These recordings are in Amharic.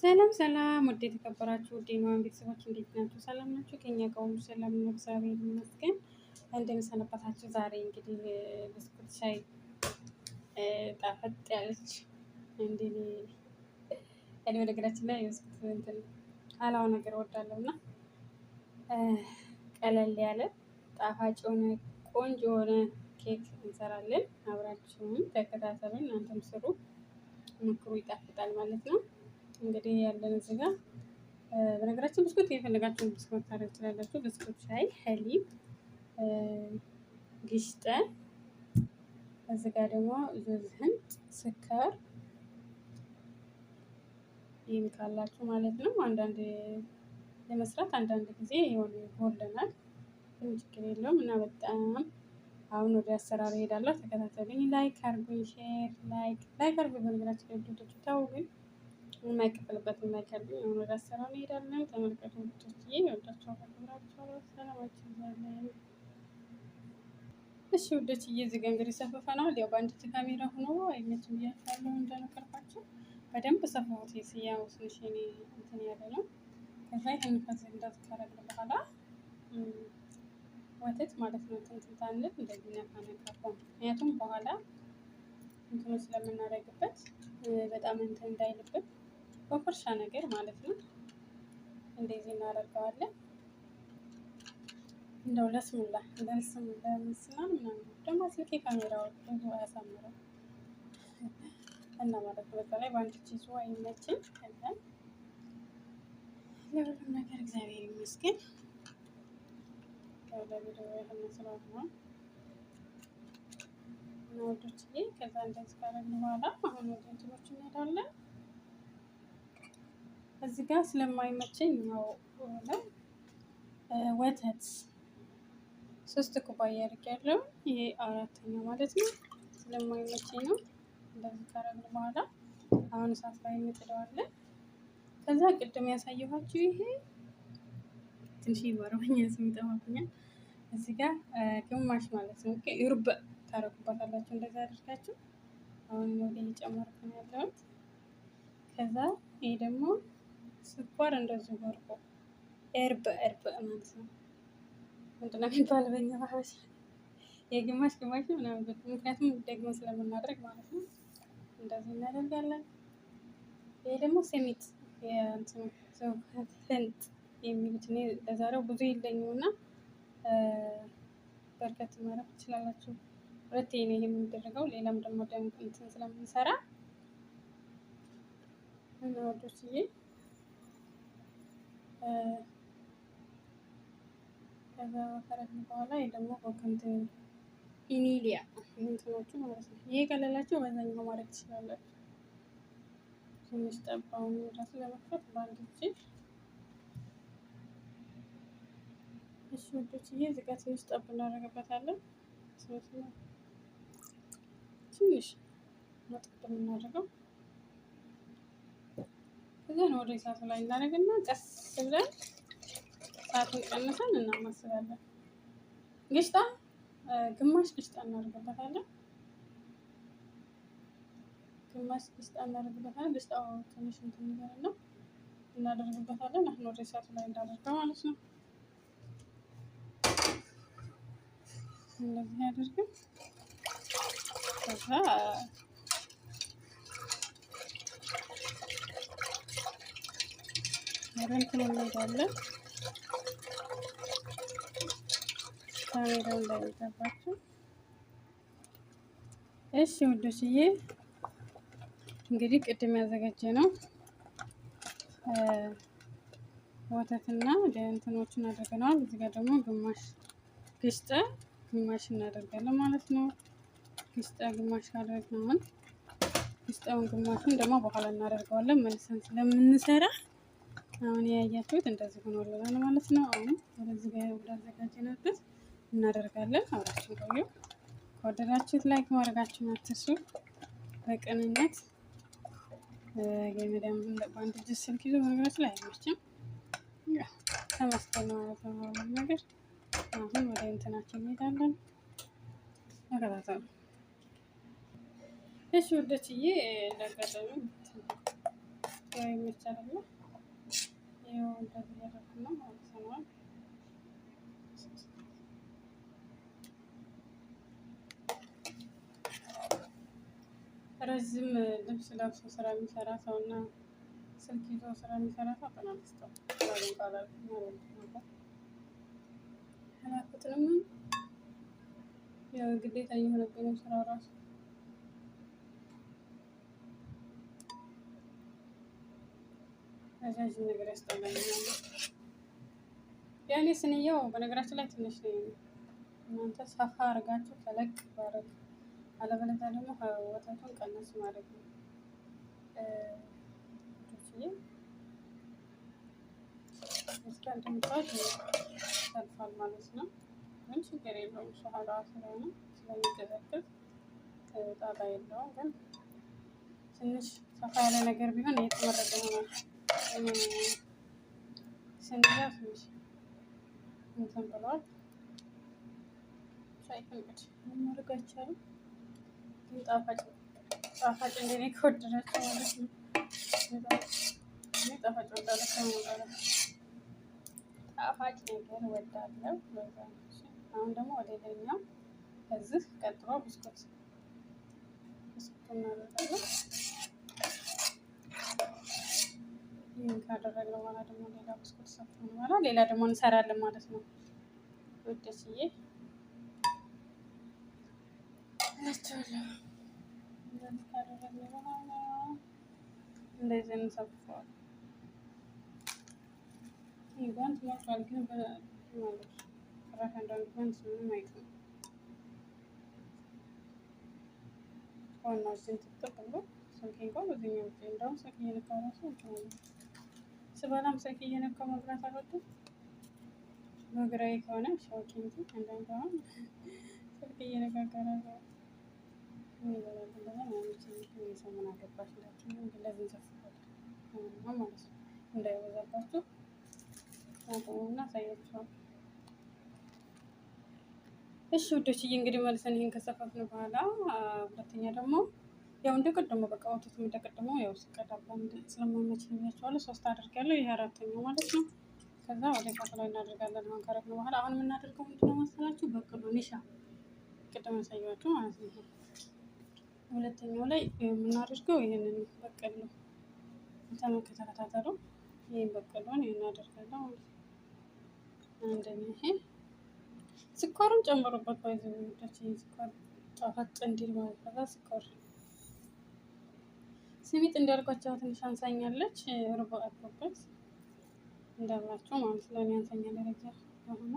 ሰላም ሰላም ውድ የተከበራችሁ ውድ የኑሃሚን ቤተሰቦች እንዴት ናችሁ? ሰላም ናችሁ? ከኛ ጋር ሁሉ ሰላም ነው፣ እግዚአብሔር ይመስገን። እንደምሰነበታችሁ። ዛሬ እንግዲህ ብስኩት ሻይ ጣፈጥ ያለች እንዲህ እኔ በነገራችን ላይ ብስኩት እንትን አላው ነገር እወዳለሁ እና ቀለል ያለ ጣፋጭ የሆነ ቆንጆ የሆነ ኬክ እንሰራለን። አብራችሁን ተከታተሉን፣ እናንተም ስሩ፣ ምክሩ ይጣፍጣል ማለት ነው። እንግዲህ ያለን እዚህ ጋር በነገራችን ብስኩት የፈለጋችሁን ብስኩት ታደርጉ ትችላላችሁ። ብስኩት ሻይ፣ ሀሊብ፣ ግሽጠ፣ እዚህ ጋር ደግሞ ዙዝህን፣ ስኳር ይህም ካላችሁ ማለት ነው። አንዳንድ ለመስራት አንዳንድ ጊዜ የሆነ ይጎለናል፣ ግን ችግር የለውም እና በጣም አሁን ወደ አሰራር እሄዳለሁ። ተከታተሉኝ። ላይክ አርጉኝ፣ ሼር ላይክ አርጉኝ። በነገራችን ላይ ልጆች ታው ግን የማይከፈልበት የማይከልኝ አሁን ወደ አሰራር እንሄዳለን። ተመልከቱ ልጆችዬ፣ ወዳቸው አከብራቸው፣ ሰላማችሁ ይዛለን። እሺ ውዶችዬ፣ እዚህ ጋር እንግዲህ ሰፍፈናል። ያው በአንድ ካሜራ ሆኖ አይመችም ብያችኋለሁ። እንደነገርኳችሁ በደንብ ሰፋሁት። የስያው ትንሽ እኔ እንትን ያለ ነው። ከዛ ይሄን ከዚህ እንደዚህ ካረግን በኋላ ወተት ማለት ነው ትንታንል እንደዚህ ነካ ምክንያቱም በኋላ እንትኑ ስለምናደርግበት በጣም እንትን እንዳይልብን በፍርሻ ነገር ማለት ነው እንደዚህ እናደርገዋለን። እንደው ለስሙላ ለምስናን ምናምን ደግሞ ስልኬ ካሜራው ብዙ አያሳምረው እና ማለት ነው። በተለይ በአንድ ቺዙ አይመችም። ከዛ ለሁሉም ነገር እግዚአብሔር ይመስገን። ለቪዲዮ ያህል ስለሆነ ወዶችዬ፣ ከዛ እንደዚህ ካረግን በኋላ አሁን ወደ እንትኖች እንሄዳለን። እዚህ ጋር ስለማይመቸኝ ነው ወተት 3 ኩባያ አድርጌያለሁ። ይሄ 4ኛ ማለት ነው። ስለማይመቸኝ ነው። እንደዚህ ካረግን በኋላ አሁን እሳት ላይ እንጥደዋለን። ከዛ ቅድም ያሳየኋችሁ ይሄ ትንሽ ይወራኛ ስም ይጠፋብኛል። እዚህ ጋር ግማሽ ማለት ነው እርብ ታረጉባታላችሁ። እንደዛ አድርጋችሁ አሁን ወደ እየጨመርኩ ነው ያለሁት። ከዛ ይሄ ደግሞ ስኳር እንደዚህ ወርቆ እርብ ማለት ነው። ምንድን ነው የሚባለው በእኛ ባህል? የግማሽ ምናምን፣ ምክንያቱም ደግሞ ስለምናደርግ ማለት ነው። እንደዚህ እናደርጋለን። ይሄ ደግሞ ሴሚት የእንትን ፍንጥ የሚሉት እኔ ለዛሬው ብዙ የለኝም እና በርከት ማድረግ ትችላላችሁ። ሁለቴ ነው ይሄ የሚደረገው። ሌላም ደግሞ እንትን ስለምንሰራ እና ወዶችዬ፣ ከዛ ከረግን በኋላ ይሄ ደግሞ ኮከንት ኢኒሊያ እንትኖቹ ማለት ነው። ይሄ ቀለላቸው በዛኛው ማድረግ ትችላላችሁ። ትንሽ ጠባውን ራሱ ለመክፈት በአንድ እጅ። እሺ ውዶችዬ፣ እዚህ ጋር ትንሽ ጠብ እናደርግበታለን። ትንሽ መጥቆር የምናደርገው ከዛ ነው ወደ እሳቱ ላይ እናደርግና ቀስ ብለን እሳቱን ቀንሰን እናማስላለን። ግሽጣ ግማሽ ግሽጣ እናደርግበታለን። ግሽጣው ትንሽ እንትን ይበልና እናደርግበታለን። አሁን ወደ እሳቱ ላይ እንዳደርገው ማለት ነው። እንደዚህ አድርገን ከዛ እንትን እንሄዳለን። ካሜራው እንዳይገባችሁ። እሺ ውዶችዬ፣ እንግዲህ ቅድም ያዘጋጀ ነው ወተትና እንትኖችን አድርገናል። እዚህ ጋር ደግሞ ግማሽ ግሽጠ ግማሽ እናደርጋለን ማለት ነው። ግሽጠ ግማሽ አድርገናል። ግሽጠውን ግማሹን ደግሞ በኋላ እናደርገዋለን መልሰን ስለምንሰራ። አሁን ያያችሁት እንደዚህ ሆኖልናል ማለት ነው። አሁን ወደዚህ ጋር ወዳዘጋጀንበት እናደርጋለን። አብራችሁ ቆዩ። ከወደዳችሁት ላይክ ማድረጋችሁን አትርሱ። በቅንነት የመዳም በአንድ እጅ ስልክ ይዞ በነገራችን ላይ አይመችም። ተመስገን ማለት ነው ነገር። አሁን ወደ እንትናችን እንሄዳለን። ተከታተሉ እሺ ውዶችዬ። እንዳጋጣሚ ያው ይመቻል። ይኸው እንደዚህ ያደረኩ ነው ማለት ነው። ረዥም ልብስ ለብሶ ስራ የሚሰራ ሰው እና ስልክ ይዞ ስራ የሚሰራ ሰው ተናስተው አላኩትንም። ያው ግዴታ እየሆነብኝ ነው ስራው ራሱ። ረዣዥም ነገር ያስጠላኛል። ያኔ ስንየው በነገራችን ላይ ትንሽ ነው። እናንተ ሰፋ አድርጋችሁ ተለቅ ባረግ፣ አለበለዚያ ደግሞ ወተቱን ቀነስ ማድረግ ነው። እስኪ እንደምታዩት ተልፏል ማለት ነው። ግን ችግር የለውም ሸኋላ ስለሆነ ስለሚቀዘቅዝ ጣጣ የለውም። ግን ትንሽ ሰፋ ያለ ነገር ቢሆን እየተመረጠ ይሆናል። ስንያው ትንሽ እንትን ብለዋል። ሻይፍ እንግዲህ ምን ማድረግ አይቻልም። ግን ጣፋጭ እንደኔ ከወደዳችሁ ማለት ነው። ጣፋጭ ወዳለሁ ከመወዳለሁ ጣፋጭ ነገር ወዳለሁ። አሁን ደግሞ ወደ ሌላኛው ከዚህ ቀጥሎ ብስኩት እናደርጋለን። ይህን ካደረግነው በኋላ ደግሞ ሌላ ብስኩት ሰፍተን በኋላ ሌላ ደግሞ እንሰራለን ማለት ነው። ወደስዬ እንደዚህ ካደረግነው በኋላ እንደዚህ እንሰፋዋለን። ይህ ጓንት ሞልቷል፣ ግን ማለት ራሽ አንዳንድ ጓንት ምንም አይቀርም። ዋናው እዚህን ትጥቅ ብሎ ስልኬ እንኳን በዚህኛው ውጭ እንደውም ስልክ እየነካው ራሱ ስበላም ስልክ እየነካው መብላት አልወድም። በግራዬ ከሆነ ሻውቂ እንጂ አንዳንድ አሁን ስልክ እየነካከረ ሰው ምን አገባሽ እንዳችሁ እንደዚህ እንሰፍታለን ማለት ነው። እንዳይበዛባችሁ እና አሳያችኋለሁ። እሺ ውዶችዬ እንግዲህ መልሰን ይሄን ከሰፋፍን በኋላ ሁለተኛ ደግሞ ያው እንደቀደሙ በቃ ወተቱ እንደቀደሙ ያው ስቀዳባ ስለማይመችኝ ብያቸዋለሁ። 3 አድርጋለሁ። ይሄ አራተኛው ማለት ነው። ከዛ ወደ እሳት ላይ እናደርጋለን። አሁን ካረግነው በኋላ አሁን የምናደርገው ምንድን ነው መሰላችሁ? በቅሎ ኒሻ ቅድም ያሳየኋችሁ ማለት ነው። ሁለተኛው ላይ የምናደርገው ይሄንን በቅሎ ተከታተሉ። ይሄን በቅሎን እናደርጋለን ማለት ነው። አንደኛ ይሄ ስኳርም ጨምሩበት። ባይዘው ወዳች ስኳር ጣፋጭ እንዲል ማለት ነው። ስኳር ሲሚጥ እንዳልኳቸው ትንሽ አንሳኛለች። ሩብ አጥቦበት እንዳላችሁ ማለት ነው። ያንሳኛ ደረጃ አሁን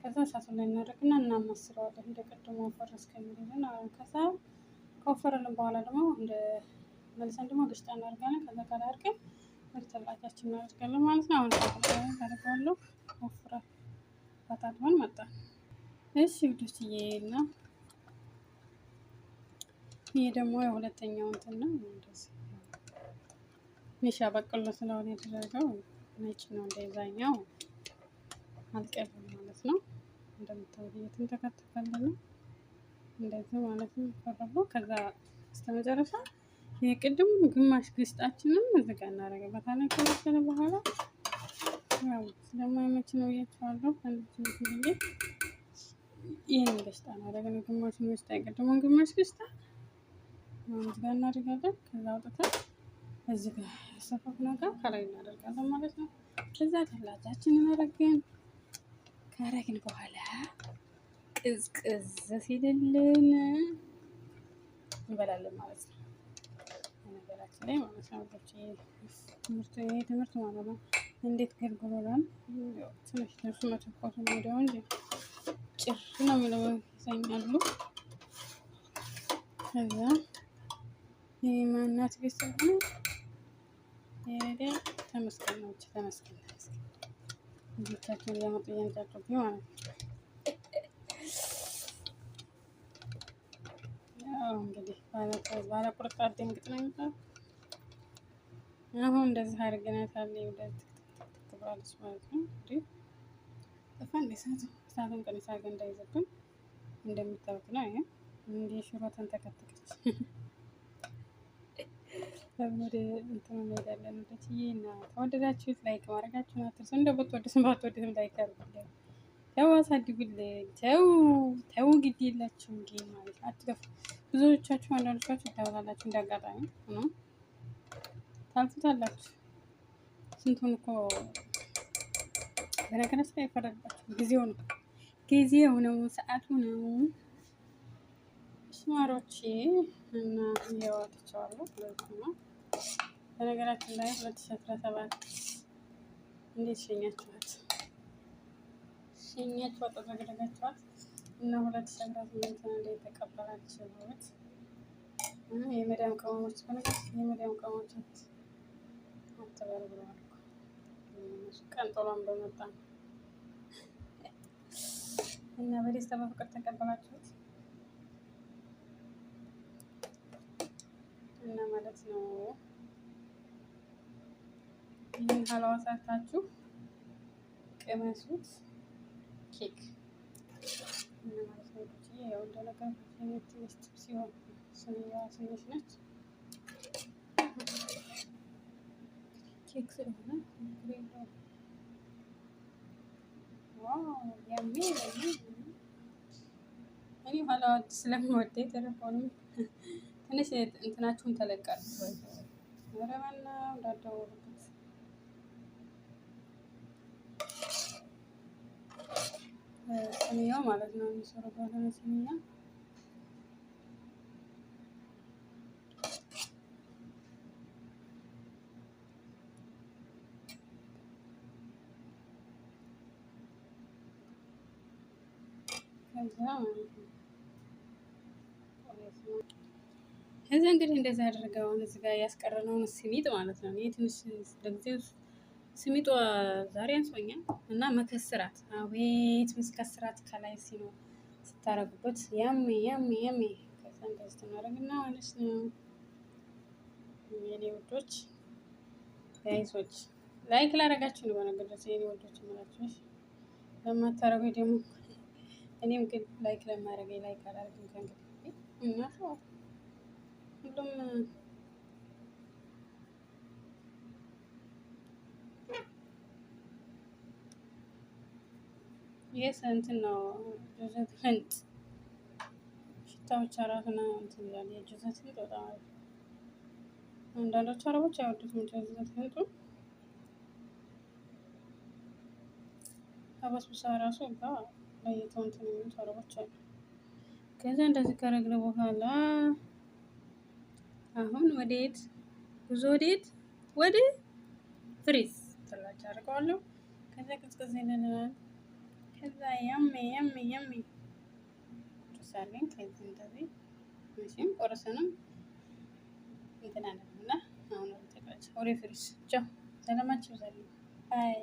ከዛ እሳቱን ላይ እናደርግና እናማስለዋለን። እንደቀደሙ ወፈር እስከሚልን ከዛ ከወፈረልን በኋላ ደግሞ እንደ መልሰን ደግሞ ግሽጣ እናደርጋለን። ከዛ ጋር አድርገን ተላጃችን እናደርጋለን ማለት ነው። አሁን ታደርጋለሁ ወፍራ ታጣጥበን መጣ። እሺ ውዶችዬ እና ይሄ ደግሞ የሁለተኛው እንትን ነው። እንደዚህ ኒሻ በቅሎ ስለሆነ የተደረገው ነጭ ነው። እንደዛኛው አልቀርም ማለት ነው። እንደምታውቁት እየተንተከተከልን ነው እንደዚህ ማለት ነው። ፈረቦ ከዛ በስተመጨረሻ የቅድም ግማሽ ግስጣችንን እዚህ ጋር እናደርግበታለን። ከበሰለ በኋላ ያው ስለማይመች ነው ብያቸዋለሁ። እንደዚህ ይሄን ግስጣ እናደርጋለን። ግማሹን ግስጣ የቅድሙን ግማሽ ግስጣ እዚህ ጋር እናደርጋለን። ከዛ አውጥተን እዚህ ጋር ያሰፋፍነው ጋር ከላይ እናደርጋለን ማለት ነው። ከዛ ተላጃችንን ካረግን በኋላ ቅዝቅዝ ሲልልን እንበላለን ማለት ነው። ነገራችን ላይ ማለት ነው። ትምህርት ማለት ነው። እንዴት ገልግሎናል። ትንሽ ደርሱ መተኮሱ ወዲያው እንጂ ጭር ነው የሚለው ይሰኛሉ። ከዛ የማናት ቤተሰብ ነው የኔ ተመስገን ነው። ተመስገን ልጆቻቸውን እያመጡ እያንጫጩብኝ ማለት ነው። ያው እንግዲህ ባለ ቁርጣት ድንግጥ ነው የሚባለው። አሁን እንደዚህ አድርገናታል። ወደዚህ ትክብራለች ማለት ነው። እንግዲህ ጠፋን እሳቱን ቀንሳ አድርገን እንዳይዘብን እንደምታውቁት ነው። ይሄ እንደ ሽሮ ተንተከተከች። ወደ እንትን እንሄዳለን። ወደትዬ እና ተወደዳችሁት ላይክ ማድረጋችሁን አትርሱ። እንደው ብትወዱትም ባትወዱትም ላይክ አድርጉልኝ። ተው አሳድጉልኝ። ተው ግድ የላችሁም ጌም ማለት አትገፉ። ብዙዎቻችሁ አንዳንዶቻችሁ ታውቃላችሁ እንዳጋጣሚ ነው ታልፉታላችሁ። ስንቱን እኮ በነገራችን ላይ አይፈረድባችሁም። ጊዜው ነው ሰዓቱ ነው። ሽማሮቼ እና እያወጥቸዋለሁ ነው። በነገራችን ላይ 2017 እንዴት ሸኛችኋት? ተዘግረጋችኋት እና 2018 እንዴት ተቀበላችሁት? የመዳም ቅመሞች የመዳም ቅመሞች አትበሉ ብለዋል እኮ ቀን ጦሏን በመጣ እና በደስታ በፍቅር ተቀበላችሁት እና ማለት ነው። ይህን ሀላዋ ሰርታችሁ ቅመሱት። ኬክ እና ማለት ነው። ያው እንደነገርኩት ትንሽ ሲሆን ስንያዋ ትንሽ ነች። ኬክ ስለሆነ ያሜ እኔ ኋላ አዲስ ስለምወደ ቴሌፎንም ትንሽ እንትናችሁን ተለቃል ወይ ወረመና እንዳደውሉበት ስንያው ማለት ነው የሚሰሩት ወደ ስንያ ከዛ እንግዲህ እንደዛ አድርገው እዚህ ጋር ያስቀረነውን ስሚጥ ማለት ነው። ይሄ ትንሽ ለጊዜው ስሚጧ ዛሬ አንሶኛል እና መከስራት አቤት መስከስራት ከላይ ሲኖ ስታረጉበት ያሜ ከዛ እንደዚህ ትናረግና ማለት ነው። የኔ ውዶች ጋይሶች ላይክ ላረጋችሁ ነው በነገራችን የኔ ውዶች ማለት ለማታረጉኝ ደግሞ እኔም ግን ላይክ ለማረገኝ ላይክ አላረግም ከእንግዲህ እና ሁሉም ይሄ እንትን ነው። ጆዘት ህንጥ ሽታዎች አራቱ ነው እንትን ይላል። የጆዘት ህንጥ በጣም አሪፍ። አንዳንዶቹ አረቦች አይወዱትም ጆዘት ህንጡ አበስብሳ ራሱ ጋር ለይተው እንትን የሚሉት አረቦች አሉ። ከዛ እንደዚህ ካረግን በኋላ አሁን ወዴት ጉዞ ወደ ፍሪዝ ተላጭ አድርገዋለሁ። ከዛ ቅዝቅዝ ይለናል። ከዛ ያሜ ጭሳለኝ ከዚህ እንደዚህ መቼም ቆርሰንም እንትን አለና አሁን ወደ ፍሪዝ ቻው። ሰላማችሁ ይብዛልኝ። ባይ